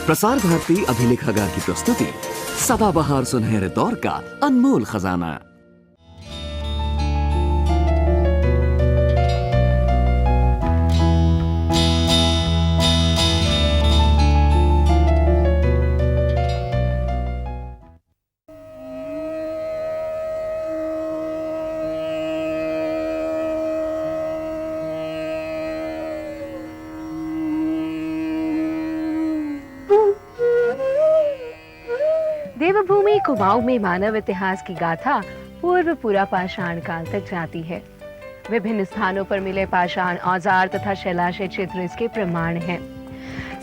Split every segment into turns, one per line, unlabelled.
प्रसार भारती अभिलेखागार की प्रस्तुति सदाबहार सुनहरे दौर का अनमोल खजाना।
देवभूमि कुमाऊं में मानव इतिहास की गाथा पूर्व पूरा पाषाण काल तक जाती है। विभिन्न स्थानों पर मिले पाषाण औजार तथा शैलाशय चित्र इसके प्रमाण हैं।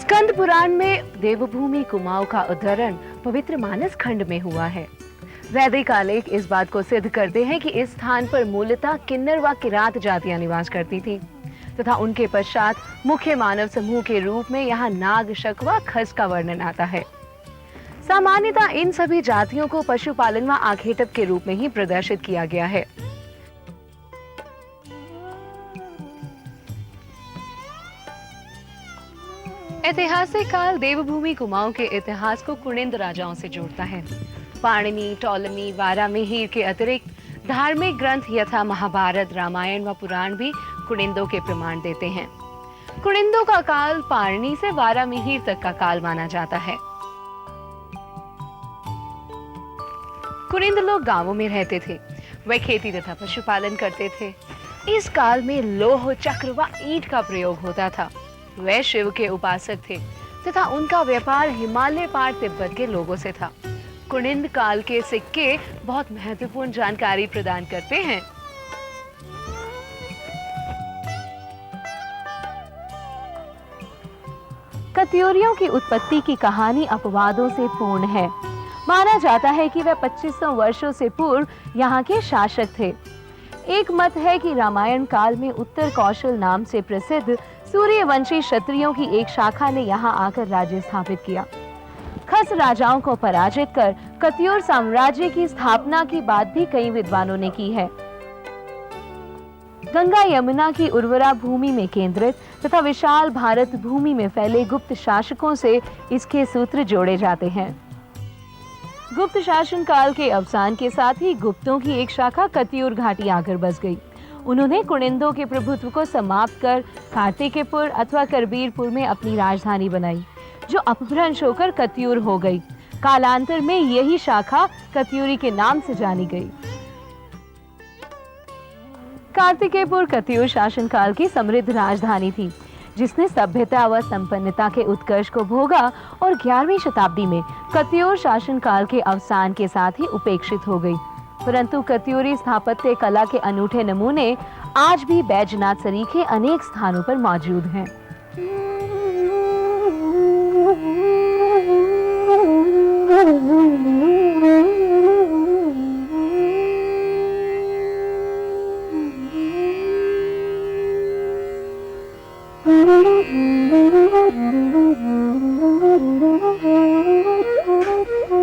स्कंद पुराण में देवभूमि कुमाऊं का उद्धरण पवित्र मानस खंड में हुआ है। वैदिक आलेख इस बात को सिद्ध करते हैं कि इस स्थान पर मूलतः किन्नर व किरात जातियां निवास करती थी तथा उनके पश्चात मुख्य मानव समूह के रूप में यहाँ नाग, शक व खस का वर्णन आता है। सामान्यतः इन सभी जातियों को पशुपालन व आखेटक के रूप में ही प्रदर्शित किया गया है। ऐतिहासिक काल देवभूमि कुमाऊं के इतिहास को कुणिंद राजाओं से जोड़ता है। पाणिनि, टॉलमी, वारामिहिर के अतिरिक्त धार्मिक ग्रंथ यथा महाभारत, रामायण व पुराण भी कुणिंदों के प्रमाण देते हैं। कुणिंदों का काल पाणिनि से वारामिहिर तक का काल माना जाता है। कुणिंद लोग गांवों में रहते थे। वे खेती तथा पशुपालन करते थे। इस काल में लोह, चक्र व ईंट का प्रयोग होता था। वे शिव के उपासक थे तथा उनका व्यापार हिमालय पार तिब्बत के लोगों से था। कुणिंद काल के सिक्के बहुत महत्वपूर्ण जानकारी प्रदान करते हैं। कत्यूरियों की उत्पत्ति की कहानी अपवादों से पूर्ण है। माना जाता है कि वे 2500 वर्षों से पूर्व यहाँ के शासक थे। एक मत है कि रामायण काल में उत्तर कौशल नाम से प्रसिद्ध सूर्यवंशी क्षत्रियों की एक शाखा ने यहाँ आकर राज्य स्थापित किया। खस राजाओं को पराजित कर कत्यूर साम्राज्य की स्थापना की बात भी कई विद्वानों ने की है। गंगा यमुना की उर्वरा भूमि में केंद्रित तथा विशाल भारत भूमि में फैले गुप्त शासकों से इसके सूत्र जोड़े जाते हैं। गुप्त शासन काल के अवसान के साथ ही गुप्तों की एक शाखा कत्यूर घाटी आकर बस गई। उन्होंने कुणिंदों के प्रभुत्व को समाप्त कर कार्तिकेयपुर अथवा करबीरपुर में अपनी राजधानी बनाई, जो अपभ्रंश होकर कत्यूर हो गई। कालांतर में यही शाखा कत्यूरी के नाम से जानी गई। कार्तिकेयपुर कत्यूर शासन काल की समृद्ध राजधानी थी, जिसने सभ्यता व संपन्नता के उत्कर्ष को भोगा और 11वीं शताब्दी में कत्यूर शासन काल के अवसान के साथ ही उपेक्षित हो गई। परंतु कत्यूरी स्थापत्य कला के अनूठे नमूने आज भी बैजनाथ सरीखे अनेक स्थानों पर मौजूद हैं।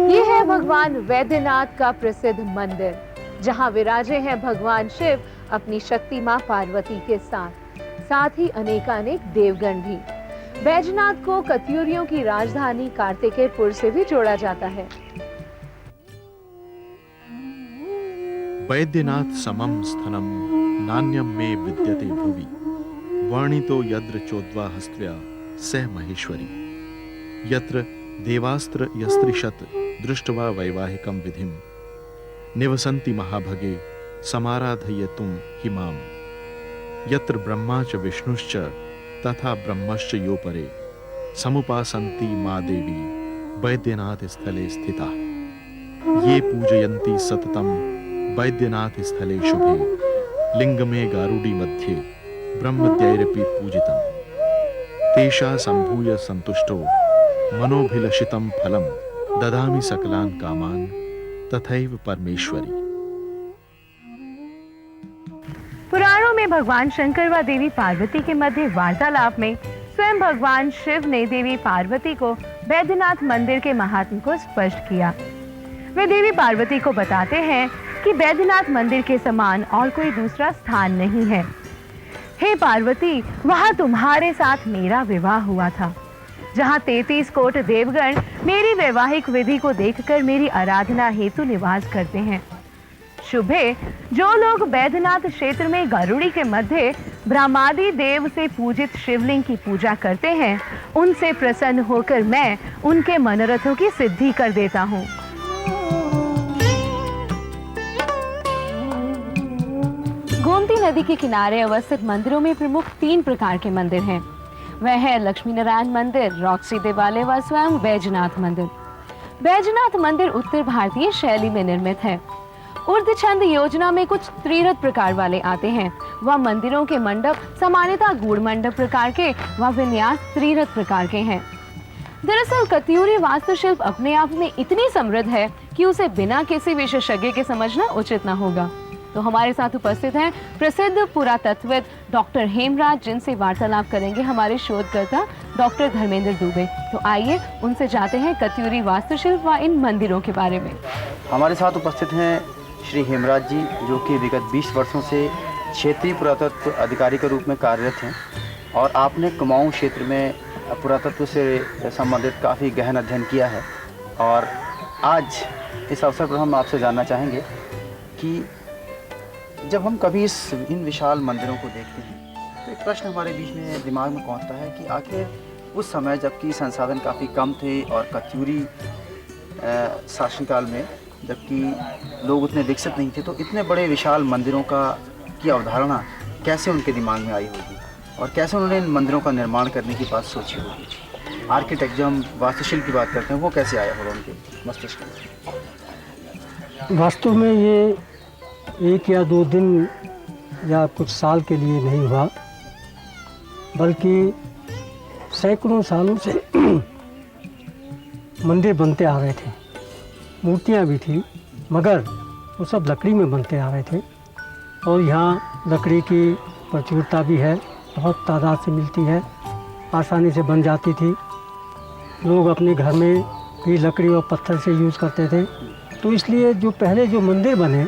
ये है भगवान वैद्यनाथ का प्रसिद्ध मंदिर, जहां विराजे हैं भगवान शिव अपनी शक्ति मां पार्वती के साथ ही अनेकानेक देवगण भी। बैजनाथ को कत्यूरियों की राजधानी कार्तिकेयपुर से भी जोड़ा जाता है।
वैद्यनाथ समम स्थनम नान्यम में विद्यते भुवि वर्णितो यद्र चोद्वा हस्त्र्या सह महेश्वरी यत्र देवास्त्र यस्त्रिशत दृष्ट्वा वैवाहिकं विधिं निवसन्ति महाभगे समाराधयेतुं हिमाम यत्र ब्रह्मा च विष्णुश्च तथा ब्रह्मश्च यो परे समुपासन्ति मा देवी वैद्यनाथ स्थले स्थिता ये पूजयन्ति सततं वैद्यनाथ स्थले शुभे लिंगमे गारुडी मध्ये ब्रह्मद्यैरपि पूजितं तेषा संभूय संतुष्टो मनोभिलषितं फलं ददामि सकलान कामान तथैव परमेश्वरी।
पुराणों में भगवान शंकर व देवी पार्वती के मध्य वार्तालाप में स्वयं भगवान शिव ने देवी पार्वती को वैद्यनाथ मंदिर के महात्म को स्पष्ट किया। वे देवी पार्वती को बताते हैं कि वैद्यनाथ मंदिर के समान और कोई दूसरा स्थान नहीं है। हे पार्वती, वहां तुम्हारे साथ मेरा विवाह हुआ था। जहाँ 33 कोट देवगण मेरी वैवाहिक विधि को देखकर मेरी आराधना हेतु निवास करते हैं। शुभे जो लोग बैद्यनाथ क्षेत्र में गरुड़ी के मध्य ब्रह्मादि देव से पूजित शिवलिंग की पूजा करते हैं, उनसे प्रसन्न होकर मैं उनके मनोरथों की सिद्धि कर देता हूँ। गोमती नदी के किनारे अवस्थित मंदिरों में प्रमुख 3 प्रकार के मंदिर हैं। वह है लक्ष्मी नारायण मंदिर, रॉक्सी देवालय व स्वयं बैजनाथ मंदिर। बैजनाथ मंदिर उत्तर भारतीय शैली में निर्मित है। ऊर्ध्वछंद योजना में कुछ त्रिरथ प्रकार वाले आते हैं। वह मंदिरों के मंडप सामान्यतः गूढ़ मंडप प्रकार के व विन्यास त्रिरथ प्रकार के हैं। दरअसल कत्यूरी वास्तुशिल्प अपने आप में इतनी समृद्ध है कि उसे बिना किसी विशेषज्ञ के समझना उचित न होगा। तो हमारे साथ उपस्थित हैं प्रसिद्ध पुरातत्वविद डॉक्टर हेमराज, जिनसे वार्तालाप करेंगे हमारे शोधकर्ता डॉक्टर धर्मेंद्र दुबे। तो आइए उनसे जाते हैं कत्यूरी वास्तुशिल्प व इन मंदिरों के बारे में।
हमारे साथ उपस्थित हैं श्री हेमराज जी, जो कि विगत 20 वर्षों से क्षेत्रीय पुरातत्व अधिकारी के रूप में कार्यरत हैं और आपने कुमाऊं क्षेत्र में पुरातत्व से संबंधित काफ़ी गहन अध्ययन किया है। और आज इस अवसर पर हम आपसे जानना चाहेंगे कि जब हम कभी इन विशाल मंदिरों को देखते हैं तो एक प्रश्न हमारे बीच में दिमाग में पहुंचता है कि आखिर उस समय जबकि संसाधन काफ़ी कम थे और कत्यूरी शासनकाल में जबकि लोग उतने विकसित नहीं थे, तो इतने बड़े विशाल मंदिरों की अवधारणा कैसे उनके दिमाग में आई होगी और कैसे उन्होंने इन मंदिरों का निर्माण करने की बात सोची होगी। आर्किटेक्ट जो हम वास्तुशिल्प की बात करते हैं वो कैसे आया होगा उनके मस्तिष्क में?
वास्तव में ये 1 या 2 दिन या कुछ साल के लिए नहीं हुआ, बल्कि सैकड़ों सालों से मंदिर बनते आ रहे थे। मूर्तियाँ भी थी, मगर वो सब लकड़ी में बनते आ रहे थे। और यहाँ लकड़ी की प्रचुरता भी है, बहुत तादाद से मिलती है, आसानी से बन जाती थी। लोग अपने घर में भी लकड़ी और पत्थर से यूज़ करते थे, तो इसलिए जो पहले जो मंदिर बने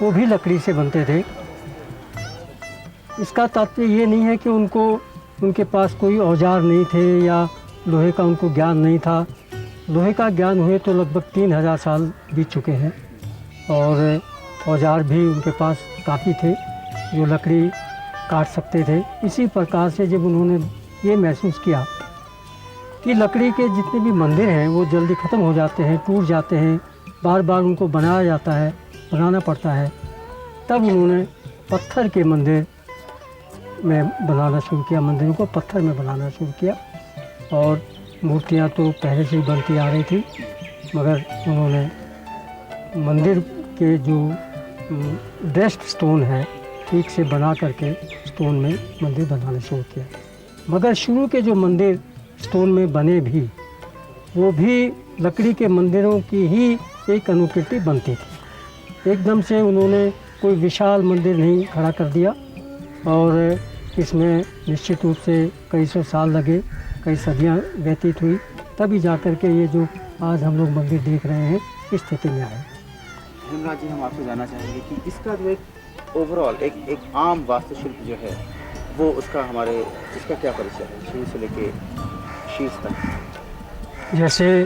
वो भी लकड़ी से बनते थे। इसका तात्पर्य ये नहीं है कि उनके पास कोई औजार नहीं थे या लोहे का उनको ज्ञान नहीं था। लोहे का ज्ञान हुए तो लगभग 3000 साल बीत चुके हैं और औजार भी उनके पास काफ़ी थे जो लकड़ी काट सकते थे। इसी प्रकार से जब उन्होंने ये महसूस किया कि लकड़ी के जितने भी मंदिर हैं वो जल्दी ख़त्म हो जाते हैं, टूट जाते हैं, बार बार उनको बनाना पड़ता है, तब उन्होंने पत्थर के मंदिर में बनाना शुरू किया, मंदिरों को पत्थर में बनाना शुरू किया। और मूर्तियाँ तो पहले से ही बनती आ रही थी, मगर उन्होंने मंदिर के जो ड्रेस्ड स्टोन है ठीक से बना करके स्टोन में मंदिर बनाना शुरू किया। मगर शुरू के जो मंदिर स्टोन में बने भी, वो भी लकड़ी के मंदिरों की ही एक अनुकृति बनती थी। एकदम से उन्होंने कोई विशाल मंदिर नहीं खड़ा कर दिया और इसमें निश्चित रूप से कई सौ साल लगे, कई सदियां व्यतीत हुई, तभी जाकर के ये जो आज हम लोग मंदिर देख रहे हैं इस स्थिति में आए।
हेमराज जी, हम आपसे जानना चाहेंगे कि इसका जो एक ओवरऑल एक आम वास्तुशिल्प जो है वो इसका क्या परिचय है शुरू से लेके शीर्ष तक?
जैसे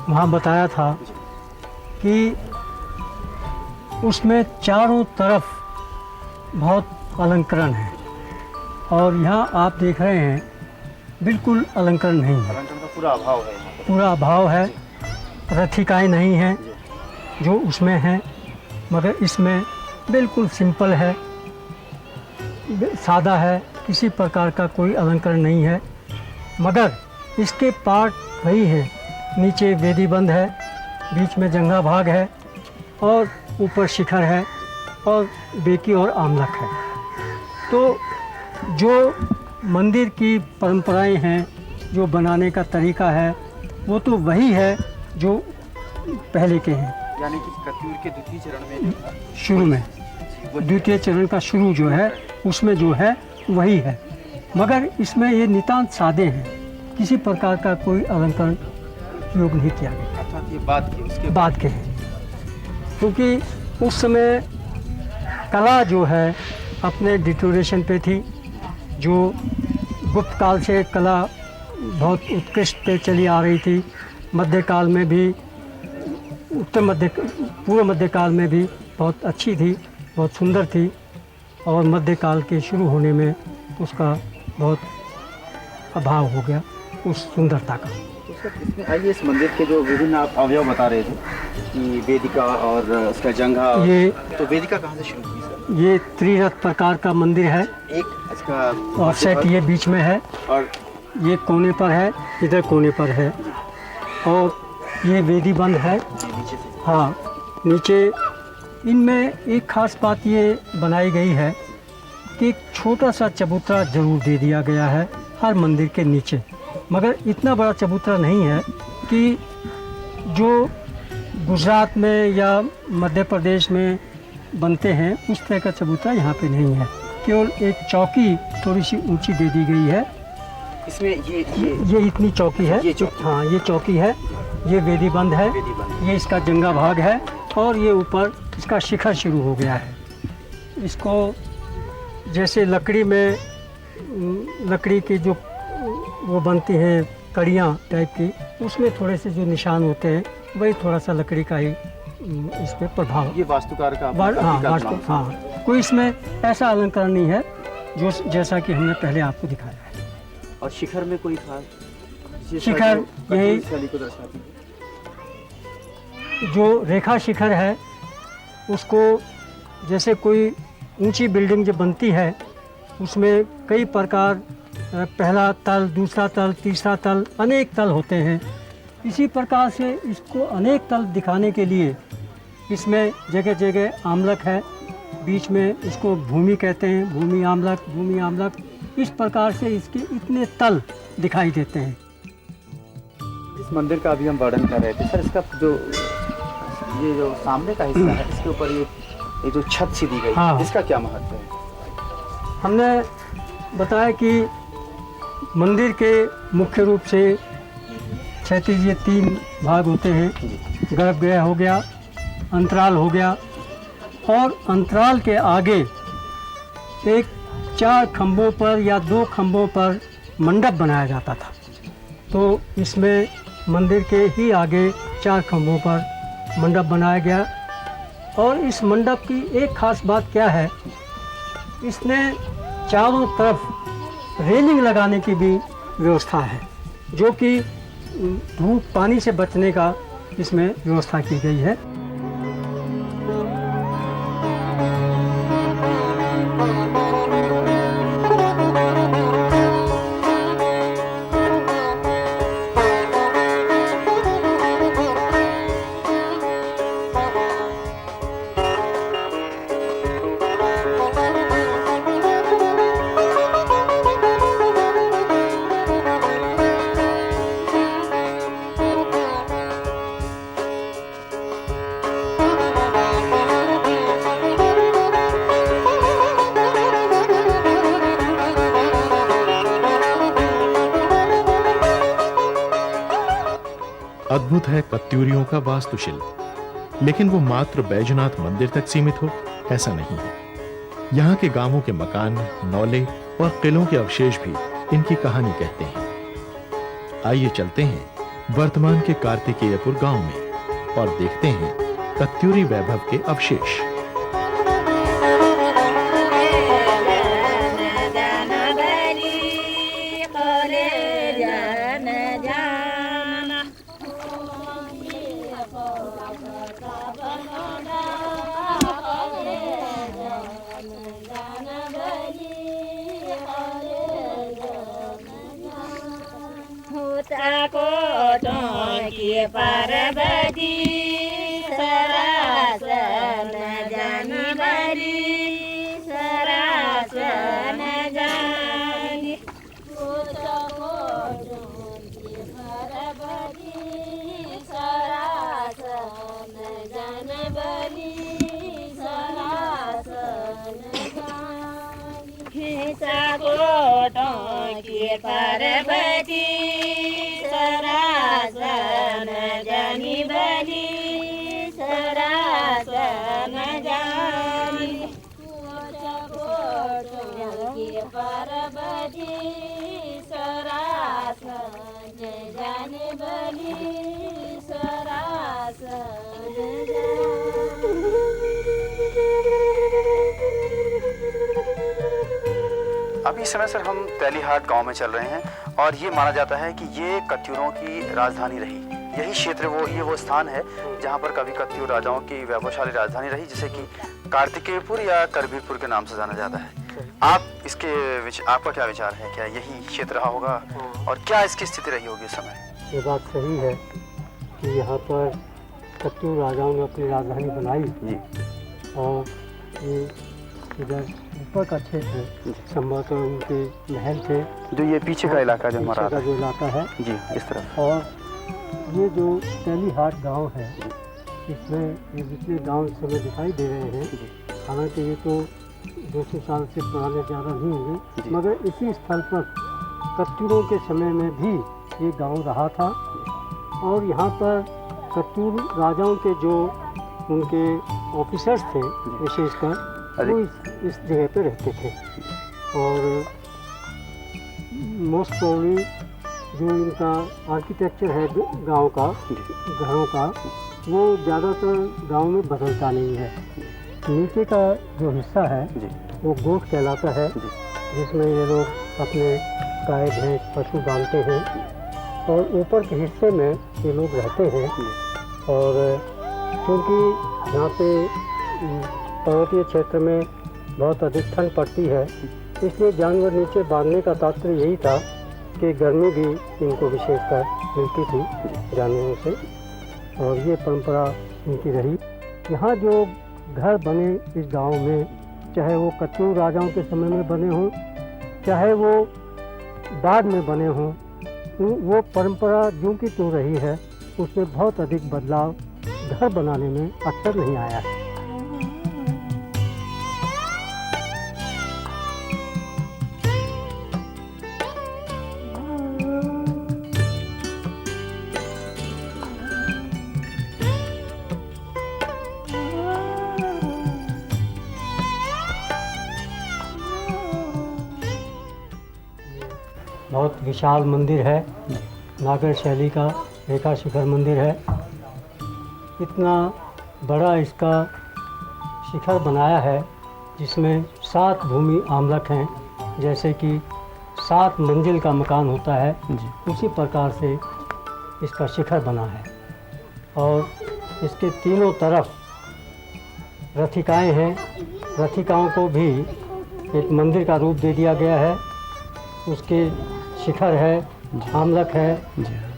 वहाँ बताया था कि उसमें चारों तरफ बहुत अलंकरण है और यहाँ आप देख रहे हैं बिल्कुल अलंकरण नहीं है,
अलंकरण का पूरा अभाव है,
पूरा अभाव है। रथिकाएँ नहीं हैं जो उसमें हैं, मगर इसमें बिल्कुल सिंपल है, सादा है, किसी प्रकार का कोई अलंकरण नहीं है। मगर इसके पार्ट वही हैं, नीचे वेदी बंद है, बीच में जंघा भाग है और ऊपर शिखर है और बेकी और आमलक है। तो जो मंदिर की परंपराएं हैं, जो बनाने का तरीका है, वो तो वही है जो पहले के हैं।
यानी कि कत्यूर के द्वितीय चरण में
शुरू में द्वितीय चरण का शुरू जो है उसमें जो है वही है, मगर इसमें ये नितांत सादे हैं, किसी प्रकार का कोई अलंकरण प्रयोग नहीं किया गया।
अर्थात ये उसके
बाद के हैं, क्योंकि उस समय कला जो है अपने डिटोरेशन पे थी। जो गुप्त काल से कला बहुत उत्कृष्ट पे चली आ रही थी। मध्यकाल में भी, पूर्व मध्यकाल में भी बहुत अच्छी थी, बहुत सुंदर थी, और मध्यकाल के शुरू होने में उसका बहुत अभाव हो गया उस सुंदरता का।
तो सर इसमें आइए, इस मंदिर के जो विभिन्न आप अवयव बता रहे थे कि वेदिका और उसका जंघा,
ये
तो वेदिका कहाँ से शुरू हुई सर?
ये त्रिरथ प्रकार का मंदिर है।
एक इसका
और सेट ये बीच में है,
और
ये कोने पर है, इधर कोने पर है, और ये वेदी बंद है।
नीचे से
हाँ, नीचे इनमें एक खास बात ये बनाई गई है कि एक छोटा सा चबूतरा जरूर दे दिया गया है हर मंदिर के नीचे, मगर इतना बड़ा चबूतरा नहीं है कि जो गुजरात में या मध्य प्रदेश में बनते हैं उस तरह का चबूतरा यहाँ पे नहीं है। केवल एक चौकी थोड़ी सी ऊंची दे दी गई है।
इसमें
ये इतनी चौकी है,
ये चौकी।
हाँ ये चौकी है, ये वेदी बंद है,
वेदी बंद।
ये इसका जंगा भाग है, और ये ऊपर इसका शिखर शुरू हो गया है। इसको जैसे लकड़ी में, लकड़ी की जो वो बनती हैं कड़ियाँ टाइप की, उसमें थोड़े से जो निशान होते हैं वही थोड़ा सा लकड़ी का ही इस पर प्रभाव।
ये वास्तुकार का
हाँ वास्तु, हाँ कोई इसमें ऐसा अलंकार नहीं है जो जैसा कि हमने पहले आपको दिखाया है।
और शिखर में कोई खास
शिखर यही
को दर्शाती है।
जो रेखा शिखर है उसको, जैसे कोई ऊंची बिल्डिंग जब बनती है उसमें कई प्रकार, पहला तल, दूसरा तल, तीसरा तल, अनेक तल होते हैं। इसी प्रकार से इसको अनेक तल दिखाने के लिए इसमें जगह जगह आमलक है, बीच में इसको भूमि कहते हैं, भूमि आमलक, इस प्रकार से इसके इतने तल दिखाई देते हैं।
इस मंदिर का अभी हम वर्णन कर रहे थे सर, इसका ये जो सामने का हिस्सा है, इसके ऊपर ये जो छत सी दी गई,
हाँ।
इसका क्या महत्व है?
हमने बताया कि मंदिर के मुख्य रूप से क्षैतिज ये 3 भाग होते हैं, गर्भगृह हो गया, अंतराल हो गया, और अंतराल के आगे एक 4 खंभों पर या 2 खंभों पर मंडप बनाया जाता था। तो इसमें मंदिर के ही आगे 4 खंभों पर मंडप बनाया गया। और इस मंडप की एक खास बात क्या है, इसने चारों तरफ रेलिंग लगाने की भी व्यवस्था है, जो कि धूप पानी से बचने का इसमें व्यवस्था की गई है।
अद्भुत है कत्यूरियों का वास्तुशिल्प, लेकिन वो मात्र बैजनाथ मंदिर तक सीमित हो ऐसा नहीं है। यहाँ के गांवों के मकान, नौले और किलों के अवशेष भी इनकी कहानी कहते हैं। आइए चलते हैं वर्तमान के कार्तिकेयपुर गांव में और देखते हैं कत्यूरी वैभव के अवशेष।
पार्वती सरासन जानी बली सरासन जानी पार्वती सरासन जन बली सरासन जानी कोटों की पार्वती सरासन जानी बली सरासन जानी कोटों की पार्वती सरासन
अभी इस समय सर हम तेलीहाट गांव में चल रहे हैं और ये माना जाता है कि ये कत्यूरों की राजधानी रही। यही क्षेत्र वो स्थान है जहाँ पर कभी कत्यूर राजाओं की वैभवशाली राजधानी रही, जिसे कि कार्तिकेयपुर या करबीरपुर के नाम से जाना जाता है। आपका क्या विचार है, क्या यही क्षेत्र रहा होगा और क्या इसकी स्थिति रही होगी इस समय?
ये बात सही है कि यहाँ पर कत्यूर राजाओं ने अपनी राजधानी बनाई
जी।
और ये इधर ऊपर का क्षेत्र संभवतः उनके महल थे,
जो ये पीछे का इलाका जो हमारा
पीछे का जो इलाका है
जी, इस तरफ।
और ये जो तेलीहाट गांव है, इसमें ये जितने गांव इस समय दिखाई दे रहे हैं, हालांकि ये तो 200 साल से पुराने ज़्यादा नहीं होंगे, मगर इसी स्थल पर कत्यूरों के समय में भी ये गांव रहा था। और यहाँ पर कत्यूर राजाओं के जो उनके ऑफिसर्स थे विशेषकर, वो इस जगह पे रहते थे। और मोस्ट प्रोबेबली जो इनका आर्किटेक्चर है गांव का, घरों का, वो ज़्यादातर गांव में बदलता नहीं है। नीचे का जो हिस्सा है वो गोठ कहलाता है, जिसमें ये लोग अपने गाय भैंस पशु बांधते हैं, और ऊपर के हिस्से में ये लोग रहते हैं। और क्योंकि यहाँ पे पर्वतीय क्षेत्र में बहुत अधिक ठंड पड़ती है, इसलिए जानवर नीचे बांधने का तात्पर्य यही था कि गर्मी भी इनको विशेषकर मिलती थी जानवरों से, और ये परंपरा इनकी रही। यहाँ जो घर बने इस गांव में, चाहे वो कत्यूर राजाओं के समय में बने हों, चाहे वो बाद में बने हों, वो परंपरा जो की त्यों रही है, उसमें बहुत अधिक बदलाव घर बनाने में अक्सर नहीं आया है। बहुत विशाल मंदिर है, नागर शैली का रेखा शिखर मंदिर है। इतना बड़ा इसका शिखर बनाया है, जिसमें 7 भूमि आमलक हैं, जैसे कि 7 मंजिल का मकान होता है, उसी प्रकार से इसका शिखर बना है। और इसके तीनों तरफ रथिकाएँ हैं, रथिकाओं को भी एक मंदिर का रूप दे दिया गया है। उसके शिखर है, आमलक है,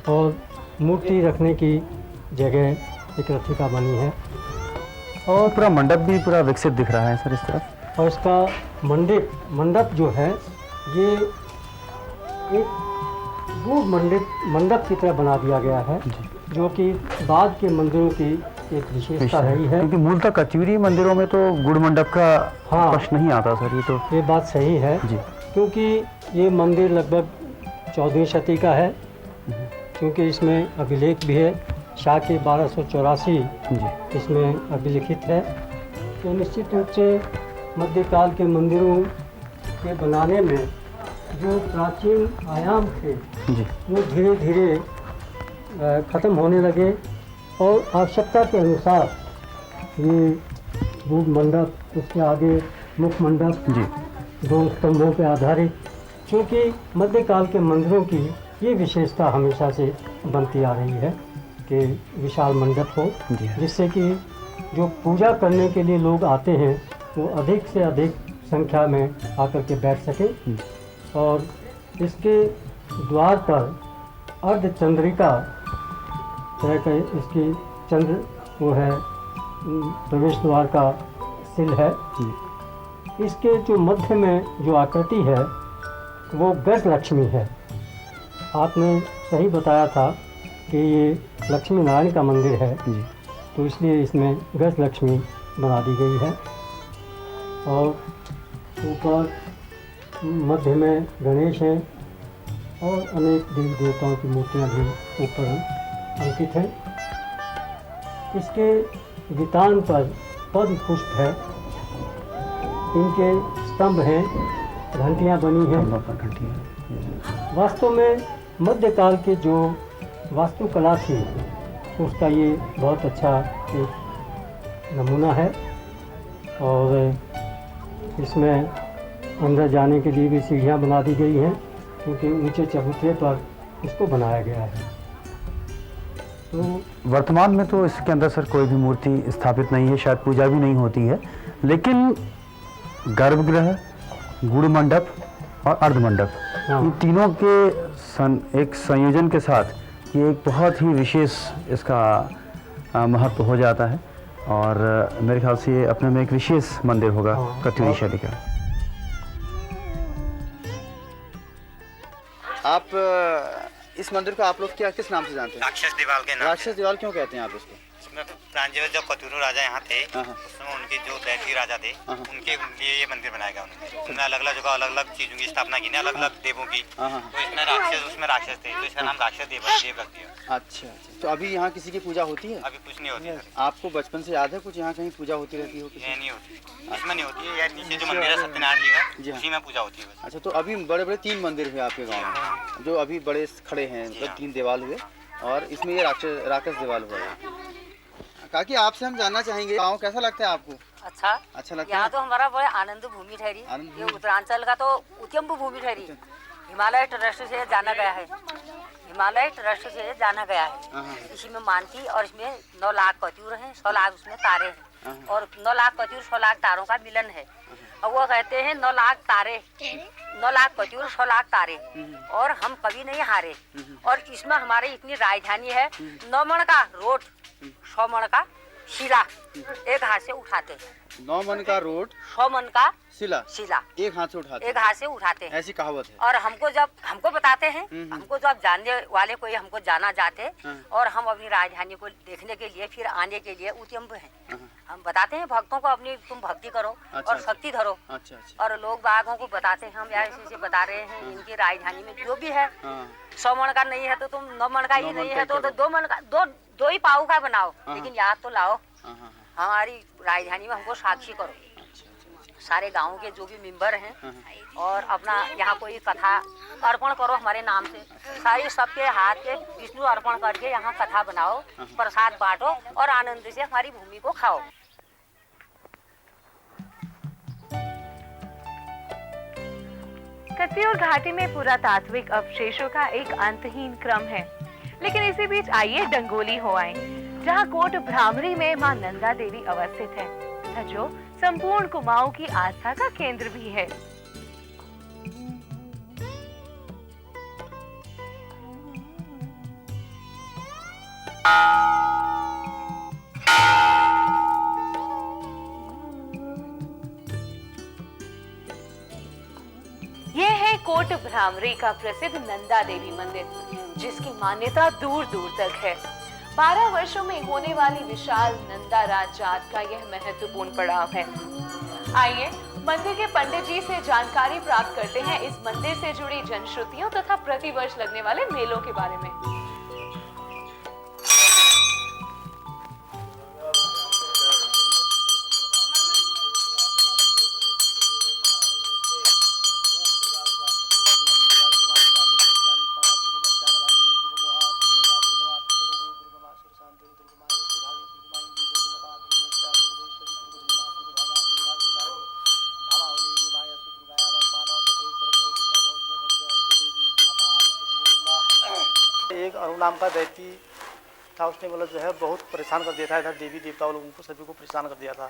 और मूर्ति रखने की जगह एक रथिका बनी है। और
पूरा मंडप भी पूरा विकसित दिख रहा है सर इस तरफ।
और इसका मंडप जो है, ये एक गूढ़ मंडप की तरह बना दिया गया है, जो कि बाद के मंदिरों की एक विशेषता रही है।
क्योंकि मूलतः कत्यूरी मंदिरों में तो गुड़ मंडप का प्रश्न नहीं आता सर।
ये बात सही है
जी,
क्योंकि ये मंदिर लगभग 14वीं शती का है, क्योंकि इसमें अभिलेख भी है, शाह के 1284 इसमें अभिलिखित है। तो निश्चित रूप से मध्यकाल के मंदिरों के बनाने में जो प्राचीन आयाम थे, वो धीरे धीरे ख़त्म होने लगे, और आवश्यकता के अनुसार ये गूढ़ मंडप, उसके आगे मुख मंडप, 2 स्तंभों पर आधारित, क्योंकि मध्यकाल के मंदिरों की ये विशेषता हमेशा से बनती आ रही है कि विशाल मंडप हो, जिससे कि जो पूजा करने के लिए लोग आते हैं वो अधिक से अधिक संख्या में आकर के बैठ सकें। और इसके द्वार पर अर्धचंद्रिका तरह का इसकी चंद्र वो है, प्रवेश द्वार का सिल है। इसके जो मध्य में जो आकृति है वो गज लक्ष्मी है। आपने सही बताया था कि ये लक्ष्मी नारायण का मंदिर है, तो इसलिए इसमें गज लक्ष्मी बना दी गई है। और ऊपर मध्य में गणेश हैं, और अनेक देवी देवताओं की मूर्तियाँ भी ऊपर अंकित हैं। इसके वितान पर पद्म पुष्प है, इनके स्तंभ हैं, घंटियाँ बनी हैं। वास्तव में मध्यकाल के जो वास्तुकला थी, उसका ये बहुत अच्छा एक नमूना है। और इसमें अंदर जाने के लिए भी सीढ़ियाँ बना दी गई हैं, क्योंकि ऊंचे चबूतरे पर इसको बनाया गया है। तो
वर्तमान में तो इसके अंदर सर कोई भी मूर्ति स्थापित नहीं है, शायद पूजा भी नहीं होती है, लेकिन गर्भगृह, गुड़ मंडप और अर्ध मंडप,
हाँ।
इन तीनों के एक संयोजन के साथ ये एक बहुत ही विशेष इसका महत्व हो जाता है, और मेरे ख्याल से ये अपने में एक विशेष मंदिर होगा
हाँ।
कत्यूरी शैली का। आप इस मंदिर को आप लोग क्या किस नाम से जानते हैं?
राक्षस दीवाल के नाम।
राक्षस दीवाल क्यों कहते हैं आप इसको?
इसमें प्रांजल जब कतूरू राजा यहाँ थे,
हाँ, हाँ।
उसमें उनके जो दैती राजा थे,
हाँ, हाँ।
उनके लिए ये मंदिर बनाया गया उन्होंने। उसमें अलग अलग जगह अलग अलग चीजों की स्थापना की, अलग अलग देवों की।
हाँ, हाँ।
तो इसमें राक्षस, उसमें राक्षस थे, तो इसका नाम राक्षस देव रख दिया।
अच्छा, तो अभी यहाँ किसी की पूजा होती है?
अभी कुछ नहीं होती है,
आपको बचपन से याद है कुछ यहाँ कहीं पूजा होती रहती हो?
ये नहीं होती, इसमें नहीं होती है। यार नीचे जो मंदिर है सत्यनारायण जी
जी
का,
हाँ।
उसी में पूजा होती है बस।
अच्छा, तो अभी बड़े बड़े 3 मंदिर हुए आपके गांव में, जो अभी बड़े खड़े हैं, मतलब 3 देवाल हुए, और इसमें ये राक्षस देवाल हुआ है। काकी, आपसे हम जानना चाहेंगे, गाँव कैसा लगता है आपको? अच्छा लगता
यहाँ
है?
तो हमारा बड़ा आनंद भूमि ठहरी।
आनंद
ये
भूमि।
उत्तरांचल का तो उत्तम भूमि ठहरी। हिमालय ट्रस्ट से जाना गया है, हिमालय ट्रस्ट से जाना गया
हाँ,
है।
हाँ।
इसी में मानती, और इसमें 9 लाख कत्यूर हैं, 100 लाख उसमें तारे
हाँ।
हैं, और 9 लाख कत्यूर 100 लाख तारों का मिलन है। और वो कहते हैं 9 लाख तारे, 9 लाख कत्यूर 100 लाख तारे, और हम कभी नहीं हारे। और इसमें हमारी इतनी राजधानी है, 9 मन का रोड, 100 मन का शिला एक हाथ से उठाते हैं।
9 मन का रोड,
100 मन का
शिला
शिला
एक हाथ से उठाते
एक हाथ से उठाते हैं।
ऐसी कहावत है।
और हमको बताते हैं, हमको जब जानने वाले कोई हमको जाना चाहते, और हम अपनी राजधानी को देखने के लिए फिर आने के लिए उद्यम हैं। हम बताते हैं भक्तों को, अपनी तुम भक्ति करो और शक्ति धरो।
अच्छा, अच्छा।
और लोग बागों को बताते हैं, हम ऐसे बता रहे हैं, इनकी राजधानी में जो भी है,
हाँ।
100 मन का नहीं है तो तुम 9 मन का ही
9 मन
नहीं
का
है
ही
तो
करो।
2 मन का, दो ही पाऊ का बनाओ,
हाँ।
लेकिन याद तो लाओ।
हाँ, हाँ,
हमारी राजधानी में हमको साक्षी करो, सारे गांव के जो भी मेंबर हैं, और अपना यहाँ कोई कथा अर्पण करो हमारे नाम से। सारी सबके हाथ के विष्णु अर्पण करके यहाँ कथा बनाओ, प्रसाद बांटो, और आनंद से हमारी भूमि को खाओ।
कत्यूर घाटी में पुरातात्विक अवशेषों का एक अंतहीन क्रम है, लेकिन इसी बीच आइए डंगोली हो आए, जहाँ कोट भ्रामरी में मां नंदा देवी अवस्थित है, तथा जो संपूर्ण कुमाऊं की आस्था का केंद्र भी है। ये है कोट भ्रामरी का प्रसिद्ध नंदा देवी मंदिर, जिसकी मान्यता दूर दूर तक है। 12 वर्षों में होने वाली विशाल नंदा राज जात का यह महत्वपूर्ण पड़ाव है। आइए मंदिर के पंडित जी से जानकारी प्राप्त करते हैं इस मंदिर से जुड़ी जनश्रुतियों तथा प्रतिवर्ष लगने वाले मेलों के बारे में।
एक अरुण नाम का दैती था, उसने मतलब जो है बहुत परेशान कर दिया था, इधर देवी देवता लोगों को सभी को परेशान कर दिया था।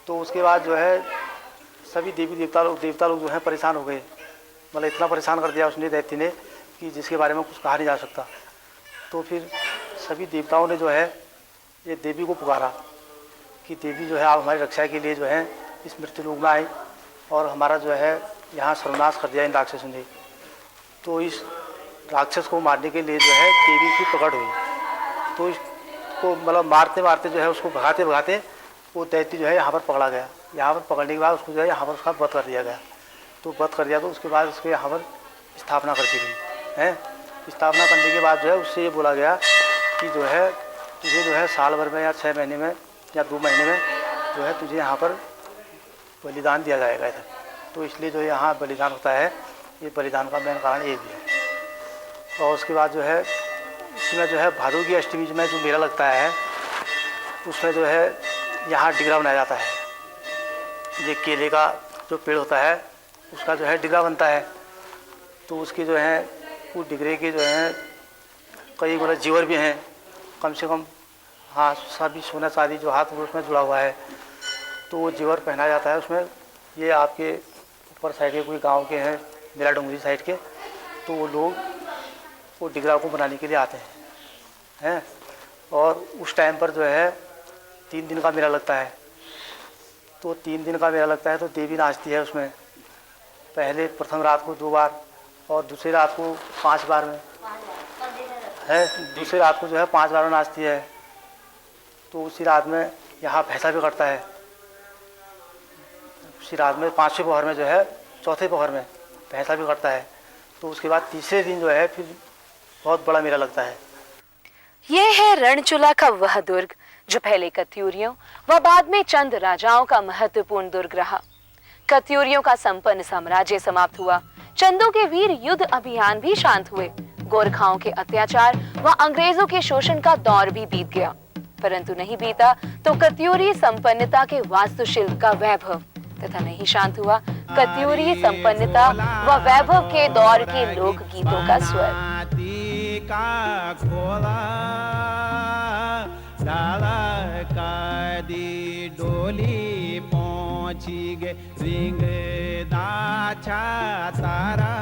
तो उसके बाद जो है सभी देवी देवता लोग जो है परेशान हो गए, मतलब इतना परेशान कर दिया उसने दैती ने कि जिसके बारे में कुछ कहा नहीं जा सकता। तो फिर सभी देवताओं ने जो है ये देवी को पुकारा कि देवी जो है आप हमारी रक्षा के लिए जो है इस मृत्यु लोक में आए, और हमारा जो है यहाँ सर्वनाश कर दिया इन राक्षसों ने। तो इस राक्षस को मारने के लिए जो है देवी की प्रकट हुई। तो इसको मतलब मारते मारते जो है उसको भगाते भगाते वो दैती जो है यहाँ पर पकड़ा गया। यहाँ पर पकड़ने के बाद उसको जो है यहाँ पर उसका वध कर दिया गया। तो वध कर दिया तो उसके बाद उसके यहाँ पर स्थापना कर दी गई है। स्थापना करने के बाद जो है उससे ये बोला गया कि जो है तुझे जो है साल भर में या 6 महीने में या 2 महीने में जो है तुझे यहाँ पर बलिदान दिया जाएगा इधर। तो इसलिए जो यहाँ बलिदान होता है, ये बलिदान का मेन कारण ये भी है। और उसके बाद जो है इसमें जो है भादों की अष्टमी में जो मेला लगता है उसमें जो है यहाँ डिगरा बनाया जाता है। ये केले का जो पेड़ होता है उसका जो है डिगरा बनता है। तो उसके जो है वो डिगरे के जो है कई गुना जीवर भी हैं, कम से कम हाँ सभी सोना चांदी जो हाथ उसमें जुड़ा हुआ है, तो वो जीवर पहना जाता है उसमें। ये आपके ऊपर साइड के कोई गांव के हैं, मेला डोंगरी साइड के, तो वो लोग वो डिगरा को बनाने के लिए आते हैं। और उस टाइम पर जो है 3 दिन का मेला लगता है। तो 3 दिन का मेला लगता है तो देवी नाचती है उसमें, पहले प्रथम रात को 2 बार और दूसरी रात को 5 बार में है, दूसरी रात को जो है 5 बार में नाचती है। तो उसी रात में यहाँ भैंसा भी कटता है। उसी रात में 5वें पहर में जो है, चौथे पहर में भैंसा भी कटता है। तो उसके बाद तीसरे दिन जो है फिर बहुत बड़ा मेला लगता है।
ये है रणचूला का वह दुर्ग जो पहले कत्यूरियों व बाद में चंद राजाओं का महत्वपूर्ण दुर्ग रहा। कत्यूरियों का संपन्न साम्राज्य समाप्त हुआ, चंदों के वीर युद्ध अभियान भी शांत हुए, गोरखाओं के अत्याचार व अंग्रेजों के शोषण का दौर भी बीत गया, परंतु नहीं बीता तो कत्यूरी संपन्नता के वास्तुशिल्प का वैभव तथा नहीं शांत हुआ कत्यूरी संपन्नता व वैभव के दौर के लोक गीतों का स्वर। डोली पहुंची गे रिंग दाचा तारा